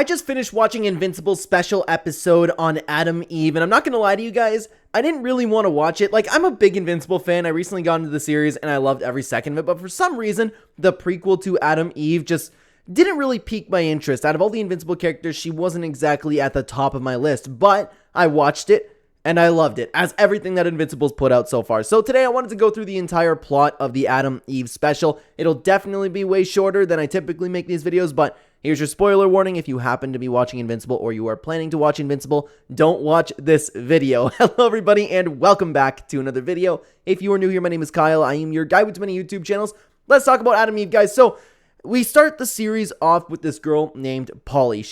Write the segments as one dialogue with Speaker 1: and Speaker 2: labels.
Speaker 1: I just finished watching Invincible's special episode on Adam Eve, and I'm not gonna lie to you guys, I didn't really want to watch it. Like, I'm a big Invincible fan. I recently got into the series, and I loved every second of it, but for some reason, the prequel to Adam Eve just didn't really pique my interest. Out of all the Invincible characters, she wasn't exactly at the top of my list, but I watched it, and I loved it, as everything that Invincible's put out so far. So today I wanted to go through the entire plot of the Adam Eve special. It'll definitely be way shorter than I typically make these videos, but here's your spoiler warning. If you happen to be watching Invincible or you are planning to watch Invincible, don't watch this video. Hello everybody and welcome back to another video. If you are new here, my name is Kyle. I am your guy with many YouTube channels. Let's talk about Adam Eve, guys. So we start the series off with this girl named Polly.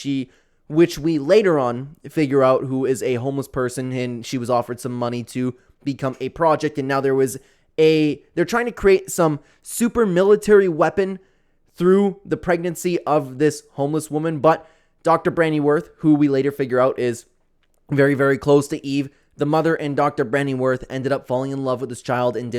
Speaker 1: Which we later on figure out who is a homeless person, and she was offered some money to become a project, and now they're trying to create some super military weapon through the pregnancy of this homeless woman. But Dr. Brandyworth, who we later figure out is very, very close to Eve, the mother and Dr. Brandyworth ended up falling in love with this child and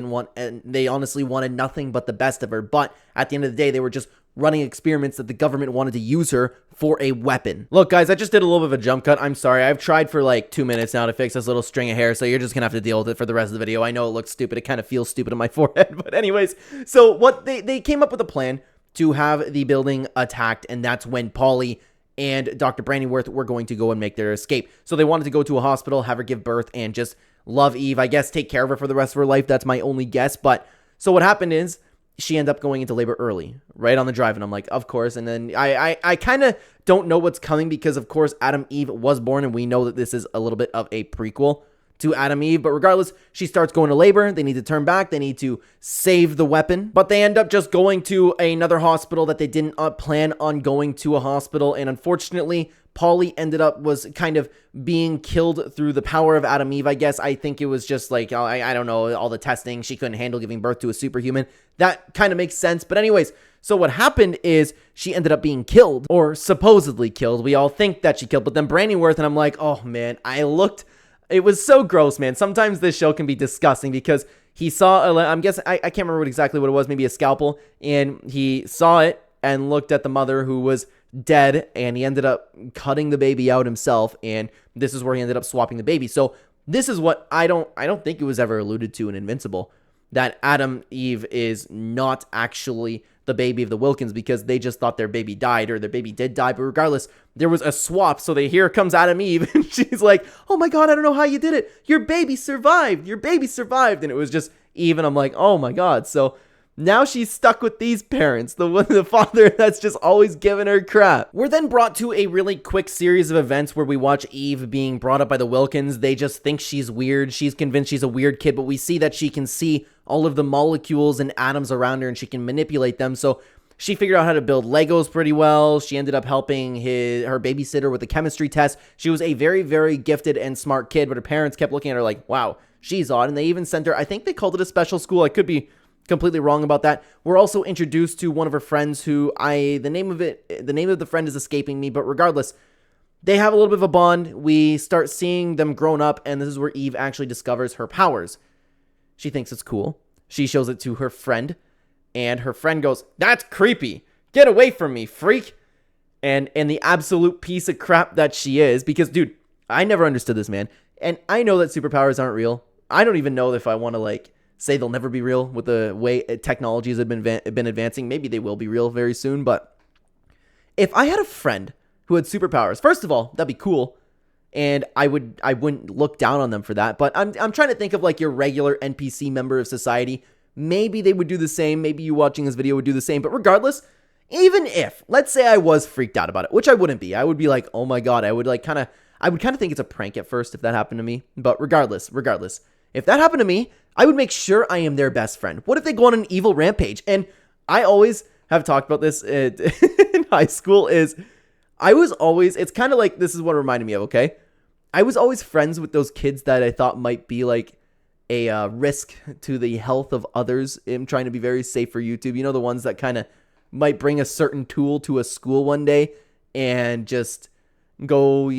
Speaker 1: they honestly wanted nothing but the best of her. But at the end of the day, they were just running experiments that the government wanted to use her for a weapon. Look, guys, I just did a little bit of a jump cut. I'm sorry. I've tried for like 2 minutes now to fix this little string of hair, so you're just gonna have to deal with it for the rest of the video. I know it looks stupid. It kind of feels stupid on my forehead, but anyways. So what they came up with a plan to have the building attacked, and that's when Polly and Dr. Brandyworth were going to go and make their escape. So they wanted to go to a hospital, have her give birth, and just love Eve. I guess take care of her for the rest of her life. That's my only guess. But so what happened is she ended up going into labor early, right on the drive. And I'm like, of course. And then I kind of don't know what's coming because, of course, Adam Eve was born, and we know that this is a little bit of a prequel to Adam Eve. But regardless, she starts going to labor. They need to turn back. They need to save the weapon. But they end up just going to another hospital that they didn't plan on going to a hospital. And unfortunately, Polly was kind of being killed through the power of Adam Eve, I guess. I think it was just like, I don't know, all the testing. She couldn't handle giving birth to a superhuman. That kind of makes sense. But anyways, so what happened is she ended up being killed, or supposedly killed. We all think that she killed. But then Brandyworth, and I'm like, oh man, it was so gross, man. Sometimes this show can be disgusting because he saw, I'm guessing, I can't remember exactly what it was, maybe a scalpel, and he saw it and looked at the mother who was dead, and he ended up cutting the baby out himself, and this is where he ended up swapping the baby. So this is what I don't think it was ever alluded to in Invincible, that Adam Eve is not actually the baby of the Wilkins, because they just thought their baby died, or their baby did die. But regardless, there was a swap. So here comes Adam Eve, and she's like, oh my God, I don't know how you did it. Your baby survived. Your baby survived. And it was just Eve, and I'm like, oh my God. So now she's stuck with these parents, the father that's just always giving her crap. We're then brought to a really quick series of events where we watch Eve being brought up by the Wilkins. They just think she's weird. She's convinced she's a weird kid, but we see that she can see all of the molecules and atoms around her, and she can manipulate them. So she figured out how to build Legos pretty well. She ended up helping her babysitter with the chemistry test. She was a very, very gifted and smart kid, but her parents kept looking at her like, wow, she's odd. And they even sent her, I think they called it a special school. I could be completely wrong about that. We're also introduced to one of her friends who the name of the friend is escaping me, but regardless, they have a little bit of a bond. We start seeing them grown up, and this is where Eve actually discovers her powers. She thinks it's cool. She shows it to her friend, and her friend goes, that's creepy. Get away from me, freak. And the absolute piece of crap that she is, because dude, I never understood this, man. And I know that superpowers aren't real. I don't even know if I want to say they'll never be real with the way technologies have been advancing. Maybe they will be real very soon, but if I had a friend who had superpowers, first of all, that'd be cool, and I wouldn't look down on them for that. But I'm trying to think of your regular NPC member of society. Maybe they would do the same. Maybe you watching this video would do the same. But regardless, even if, let's say I was freaked out about it, which I wouldn't be. I would be like, oh my God. I would kind of think it's a prank at first if that happened to me. But regardless, if that happened to me, I would make sure I am their best friend. What if they go on an evil rampage? And I always have talked about this in high school it's kind of like, this is what it reminded me of, okay? I was always friends with those kids that I thought might be a risk to the health of others. I'm trying to be very safe for YouTube. You know, the ones that kind of might bring a certain tool to a school one day and just go,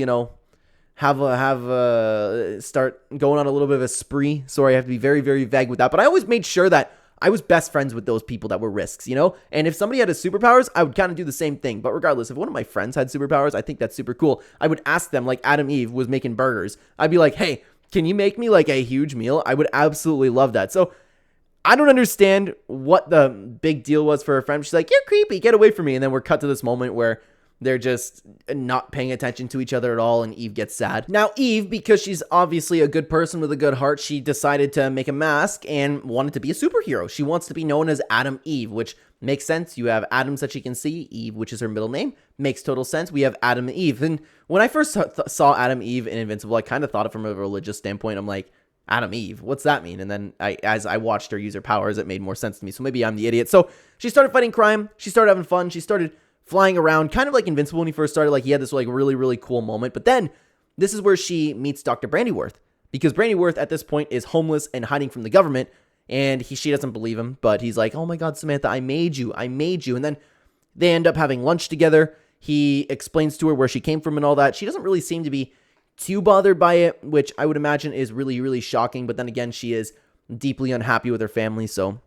Speaker 1: start going on a little bit of a spree. Sorry, I have to be very, very vague with that. But I always made sure that I was best friends with those people that were risks, you know? And if somebody had a superpowers, I would kind of do the same thing. But regardless, if one of my friends had superpowers, I think that's super cool. I would ask them, like Adam Eve was making burgers. I'd be like, hey, can you make me like a huge meal? I would absolutely love that. So I don't understand what the big deal was for her friend. She's like, you're creepy, get away from me. And then we're cut to this moment where they're just not paying attention to each other at all, and Eve gets sad. Now, Eve, because she's obviously a good person with a good heart, she decided to make a mask and wanted to be a superhero. She wants to be known as Adam Eve, which makes sense. You have Adams that she can see, Eve, which is her middle name. Makes total sense. We have Adam and Eve. And when I first saw Adam Eve in Invincible, I kind of thought it from a religious standpoint. I'm like, Adam Eve, what's that mean? And then as I watched her use her powers, it made more sense to me. So maybe I'm the idiot. So she started fighting crime. She started having fun. She started flying around, kind of like Invincible when he first started. Like, he had this like really, really cool moment. But then this is where she meets Dr. Brandyworth, because Brandyworth at this point is homeless and hiding from the government, and she doesn't believe him, but he's like, oh my God, Samantha, I made you. And then they end up having lunch together. He explains to her where she came from and all that. She doesn't really seem to be too bothered by it, which I would imagine is really, really shocking. But then again, she is deeply unhappy with her family, so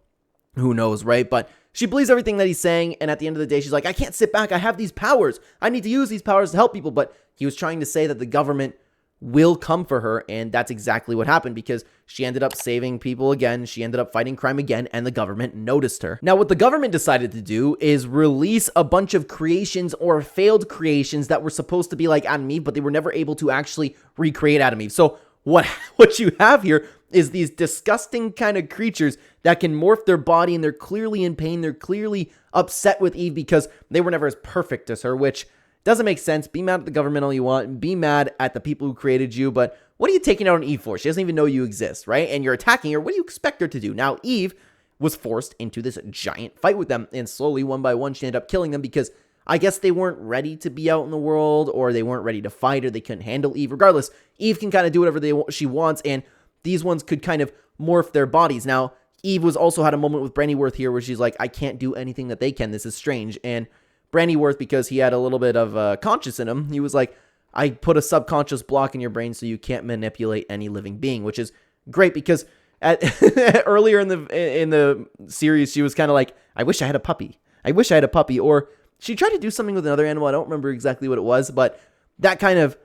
Speaker 1: who knows, right? But she believes everything that he's saying, and at the end of the day, she's like, I can't sit back. I have these powers. I need to use these powers to help people. But he was trying to say that the government will come for her, and that's exactly what happened, because she ended up saving people again. She ended up fighting crime again, and the government noticed her. Now, what the government decided to do is release a bunch of creations or failed creations that were supposed to be like Adam and Eve, but they were never able to actually recreate Adam and Eve. So what you have here is these disgusting kind of creatures that can morph their body, and they're clearly in pain. They're clearly upset with Eve because they were never as perfect as her, which doesn't make sense. Be mad at the government all you want. Be mad at the people who created you, but what are you taking out on Eve for? She doesn't even know you exist, right? And you're attacking her. What do you expect her to do? Now, Eve was forced into this giant fight with them, and slowly, one by one, she ended up killing them because I guess they weren't ready to be out in the world, or they weren't ready to fight, or they couldn't handle Eve. Regardless, Eve can kind of do whatever she wants, and these ones could kind of morph their bodies. Now, Eve was also had a moment with Brandyworth here where she's like, I can't do anything that they can. This is strange. And Brandyworth, because he had a little bit of conscious in him, he was like, I put a subconscious block in your brain so you can't manipulate any living being, which is great because earlier in the series, she was kind of like, I wish I had a puppy. I wish I had a puppy. Or she tried to do something with another animal. I don't remember exactly what it was, but that kind of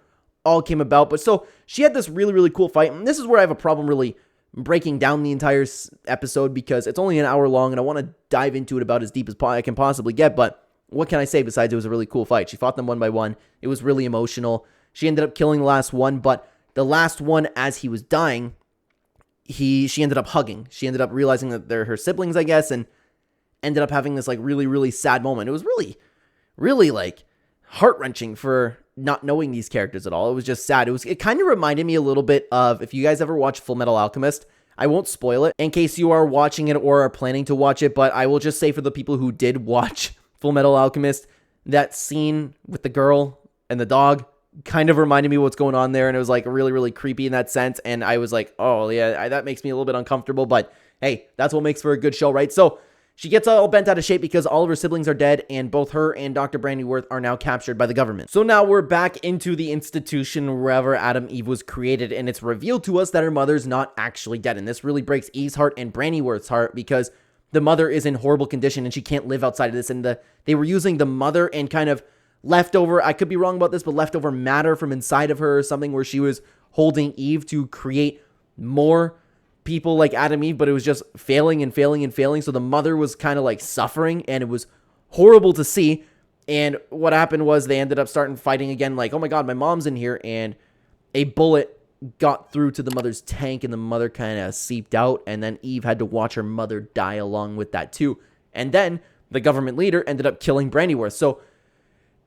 Speaker 1: all came about. But so she had this really, really cool fight. And this is where I have a problem really breaking down the entire episode, because it's only an hour long and I want to dive into it about as deep as I can possibly get. But what can I say besides it was a really cool fight? She fought them one by one. It was really emotional. She ended up killing the last one, but the last one, as he was dying, she ended up hugging. She ended up realizing that they're her siblings, I guess, and ended up having this like really, really sad moment. It was really, really like heart-wrenching for not knowing these characters at all. It was just sad. It kind of reminded me a little bit of, if you guys ever watch Full Metal Alchemist, I won't spoil it in case you are watching it or are planning to watch it, but I will just say for the people who did watch Full Metal Alchemist, that scene with the girl and the dog kind of reminded me of what's going on there, and it was like really, really creepy in that sense, and I was like, oh yeah, that makes me a little bit uncomfortable, but hey, that's what makes for a good show, right? So she gets all bent out of shape because all of her siblings are dead, and both her and Dr. Brandyworth are now captured by the government. So now we're back into the institution wherever Adam Eve was created, and it's revealed to us that her mother's not actually dead, and this really breaks Eve's heart and Brandyworth's heart, because the mother is in horrible condition and she can't live outside of this, and they were using the mother and kind of leftover, I could be wrong about this, but leftover matter from inside of her or something, where she was holding Eve to create more people like Adam Eve, but it was just failing and failing and failing. So the mother was kind of like suffering, and it was horrible to see. And what happened was they ended up starting fighting again, like, oh my God, my mom's in here, and a bullet got through to the mother's tank, and the mother kind of seeped out, and then Eve had to watch her mother die along with that too. And then the government leader ended up killing Brandyworth. So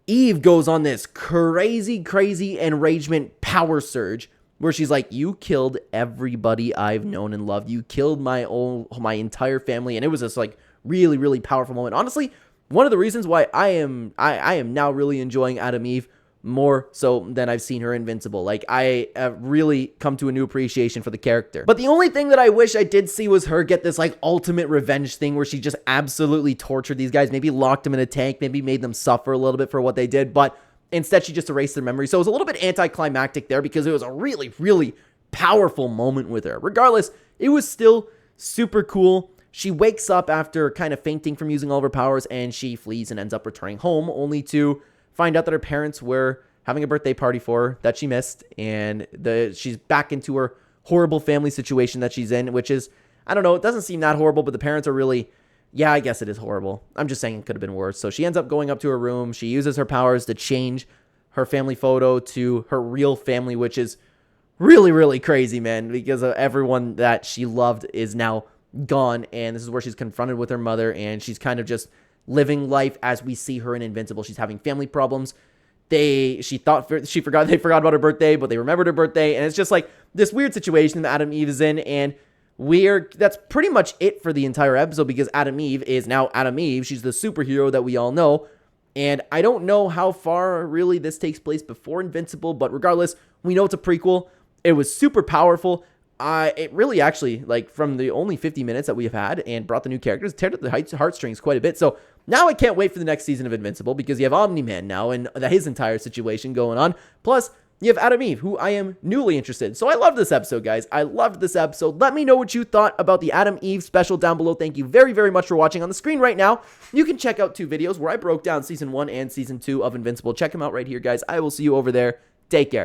Speaker 1: Eve goes on this crazy enragement power surge where she's like, you killed everybody I've known and loved. You killed my entire family. And it was this like really, really powerful moment. Honestly, one of the reasons why I am now really enjoying Adam Eve more so than I've seen her Invincible. Like, I have really come to a new appreciation for the character. But the only thing that I wish I did see was her get this like ultimate revenge thing where she just absolutely tortured these guys, maybe locked them in a tank, maybe made them suffer a little bit for what they did, but instead she just erased their memory. So it was a little bit anticlimactic there because it was a really, really powerful moment with her. Regardless, it was still super cool, she wakes up after kind of fainting from using all of her powers, and she flees and ends up returning home, only to find out that her parents were having a birthday party for her that she missed, and she's back into her horrible family situation that she's in, which is, I don't know, it doesn't seem that horrible, but the parents are really, yeah, I guess it is horrible. I'm just saying it could have been worse. So she ends up going up to her room. She uses her powers to change her family photo to her real family, which is really, really crazy, man, because everyone that she loved is now gone, and this is where she's confronted with her mother, and she's kind of just living life as we see her in Invincible. She's having family problems. They forgot about her birthday, but they remembered her birthday, and it's just like this weird situation that Adam Eve is in, and that's pretty much it for the entire episode, because Adam Eve is now Adam Eve. She's the superhero that we all know, and I don't know how far really this takes place before Invincible, but regardless, we know it's a prequel. It was super powerful. It really actually, like, from the only 50 minutes that we have had and brought the new characters, teared up the heartstrings quite a bit. So now I can't wait for the next season of Invincible, because you have Omni-Man now and his entire situation going on. Plus, you have Adam Eve, who I am newly interested in. So I love this episode, guys. I loved this episode. Let me know what you thought about the Adam Eve special down below. Thank you very, very much for watching. On the screen right now, you can check out 2 videos where I broke down Season 1 and Season 2 of Invincible. Check them out right here, guys. I will see you over there. Take care.